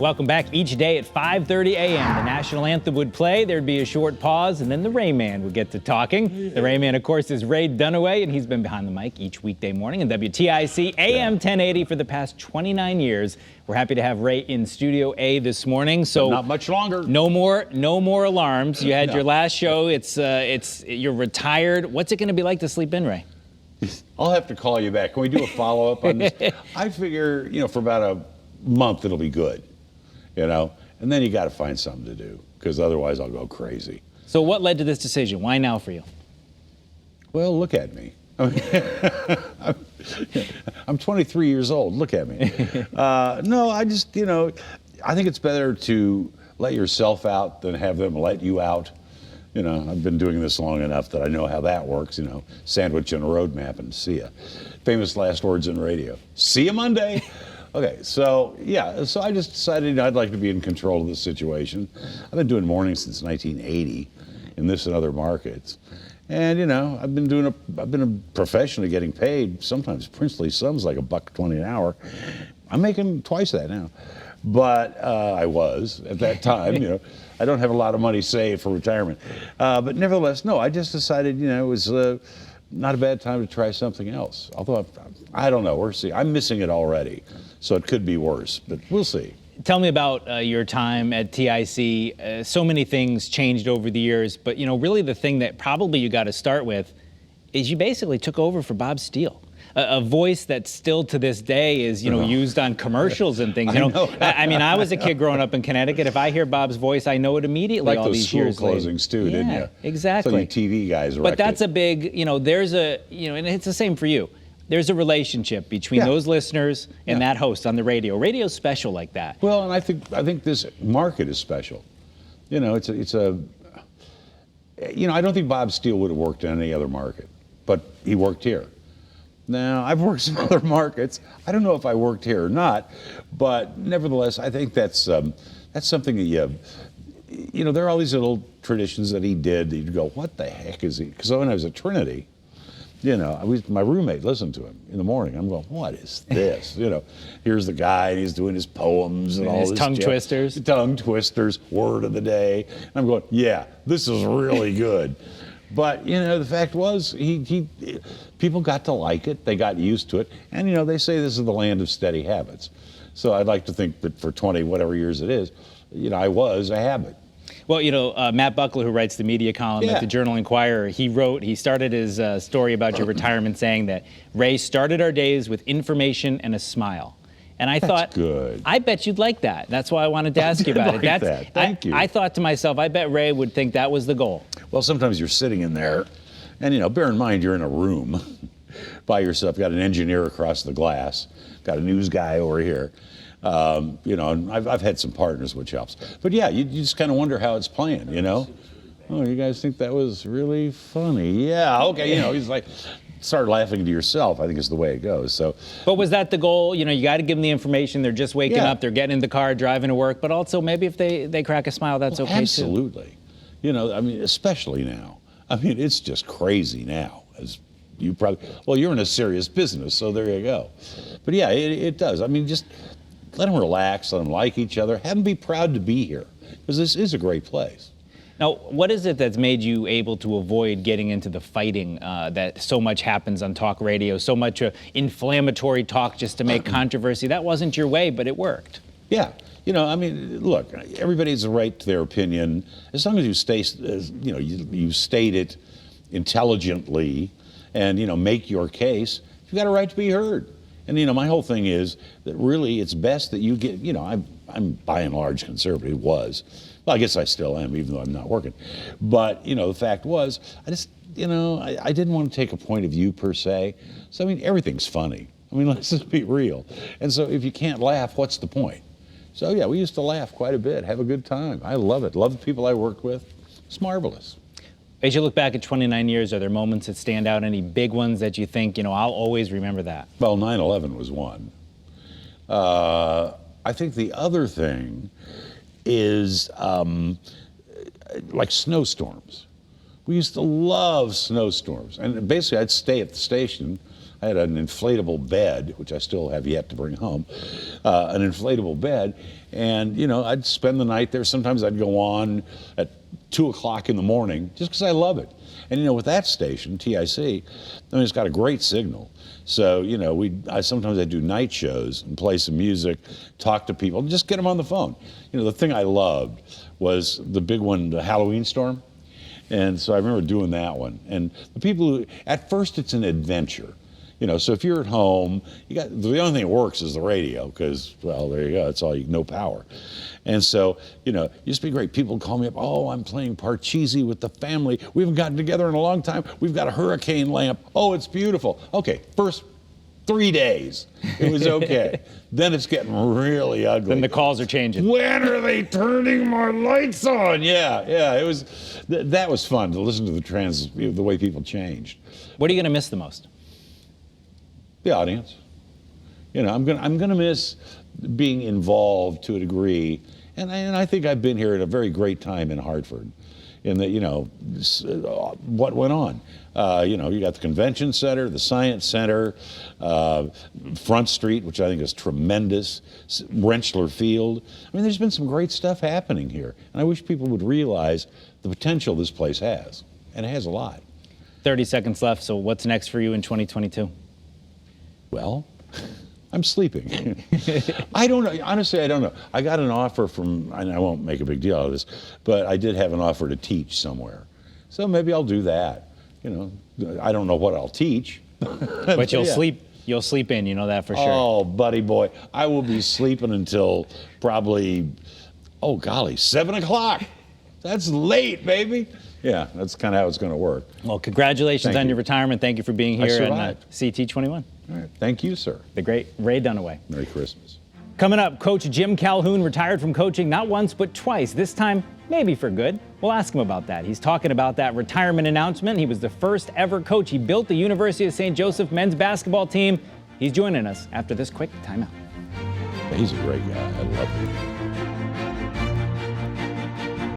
Welcome back. Each day at 5:30 a.m., the national anthem would play. There'd be a short pause, and then the Ray Man would get to talking. The Ray Man, of course, is Ray Dunaway, and he's been behind the mic each weekday morning in WTIC AM 1080 for the past 29 years. We're happy to have Ray in Studio A this morning. So but not much longer. No more alarms. You had your last show. You're retired. What's it going to be like to sleep in, Ray? I'll have to call you back. Can we do a follow-up on this? I figure, for about a month it'll be good. And then you got to find something to do, because otherwise I'll go crazy. So what led to this decision? Why now for you? Well, look at me. I'm 23 years old. Look at me. No, I just, I think it's better to let yourself out than have them let you out. I've been doing this long enough that I know how that works, sandwich and a road map and see ya. Famous last words in radio. See you Monday. Okay, so I just decided I'd like to be in control of the situation. I've been doing mornings since 1980 in this and other markets. And, I've been professionally getting paid, sometimes princely sums, like $1.20 an hour. I'm making twice that now. But I was at that time, I don't have a lot of money saved for retirement. But nevertheless, no, I just decided, it was not a bad time to try something else. Although, I don't know, we'll see. I'm missing it already, so it could be worse, but we'll see. Tell me about your time at TIC. So many things changed over the years, but really the thing that probably you got to start with is you basically took over for Bob Steele. A voice that still to this day is, used on commercials and things. I mean, I was a kid growing up in Connecticut. If I hear Bob's voice, I know it immediately. Like all these years later. Like those school closings too, didn't you? Exactly. So you TV guys wrecked But that's a big, and it's the same for you. There's a relationship between those listeners and that host on the radio. Radio's special like that. Well, and I think this market is special. I don't think Bob Steele would have worked in any other market, but he worked here. Now, I've worked some other markets. I don't know if I worked here or not, but nevertheless, I think that's something that there are all these little traditions that he did that you'd go, what the heck is he? Because when I was at Trinity, my roommate listened to him in the morning. I'm going, what is this? Here's the guy, and he's doing his poems and all his this tongue twisters. Tongue twisters, word of the day. And I'm going, yeah, this is really good. But, the fact was, people got to like it. They got used to it. And, they say this is the land of steady habits. So I'd like to think that for 20 whatever years it is, I was a habit. Well, Matt Buckler, who writes the media column at the Journal-Inquirer, he started his story about your retirement saying that Ray started our days with information and a smile. And I thought, good. I bet you'd like that. That's why I wanted to ask you about it. Thank you. I thought to myself, I bet Ray would think that was the goal. Well, sometimes you're sitting in there, and bear in mind you're in a room by yourself. Got an engineer across the glass, got a news guy over here. And I've had some partners, which helps. But yeah, you just kind of wonder how it's playing. Oh, you guys think that was really funny? Yeah, okay. He's like, start laughing to yourself, I think is the way it goes. So, but was that the goal? You got to give them the information. They're just waking up. They're getting in the car, driving to work. But also maybe if they crack a smile, that's okay absolutely. Too. Absolutely. Especially now. It's just crazy now. As you you're in a serious business, so there you go. But yeah, it does. Just let them relax. Let them like each other. Have them be proud to be here, because this is a great place. Now, what is it that's made you able to avoid getting into the fighting that so much happens on talk radio, so much inflammatory talk just to make controversy? That wasn't your way, but it worked. Yeah. Look, everybody has a right to their opinion. As long as you you state it intelligently and, make your case, you've got a right to be heard. And, my whole thing is that really it's best that you get, I'm by and large conservative, was. Well, I guess I still am, even though I'm not working. But, the fact was, I just, I didn't want to take a point of view per se. So, everything's funny. Let's just be real. And so if you can't laugh, what's the point? So, yeah, we used to laugh quite a bit, have a good time. I love it. Love the people I worked with. It's marvelous. As you look back at 29 years, are there moments that stand out, any big ones that you think, I'll always remember that? Well, 9/11 was one. I think the other thing is like snowstorms. We used to love snowstorms. And basically, I'd stay at the station I had an inflatable bed, which I still have yet to bring home, an inflatable bed, and I'd spend the night there. Sometimes I'd go on at 2 o'clock in the morning just because I love it. And with that station, TIC, it's got a great signal. So sometimes I do night shows and play some music, talk to people, and just get them on the phone. The thing I loved was the big one, the Halloween Storm. And so I remember doing that one. And the people who, at first it's an adventure. So if you're at home, the only thing that works is the radio because, well, there you go. It's all no power. And so, it used to be great. People call me up, oh, I'm playing Parcheesi with the family. We haven't gotten together in a long time. We've got a hurricane lamp. Oh, it's beautiful. Okay, first 3 days, it was okay. Then it's getting really ugly. Then the calls are changing. When are they turning my lights on? Yeah, it was. That was fun to listen to the way people changed. What are you going to miss the most? The audience. I'm gonna miss being involved to a degree, and I think I've been here at a very great time in Hartford. In that what went on. You got the Convention Center, the Science Center, Front Street, which I think is tremendous, Rentschler Field. There's been some great stuff happening here, and I wish people would realize the potential this place has, and it has a lot. 30 seconds left, so what's next for you in 2022? Well, I'm sleeping. I don't know. Honestly, I don't know. I got an offer from, and I won't make a big deal out of this, but I did have an offer to teach somewhere. So maybe I'll do that. I don't know what I'll teach. But you'll sleep. You'll sleep in, that for sure. Oh, buddy boy. I will be sleeping until probably, 7 o'clock. That's late, baby. Yeah, that's kind of how it's going to work. Well, congratulations on your retirement. Thank you for being here on CT21. All right. Thank you, sir. The great Ray Dunaway. Merry Christmas. Coming up, Coach Jim Calhoun retired from coaching not once but twice, this time maybe for good. We'll ask him about that. He's talking about that retirement announcement. He was the first ever coach. He built the University of St. Joseph men's basketball team. He's joining us after this quick timeout. He's a great guy. I love him.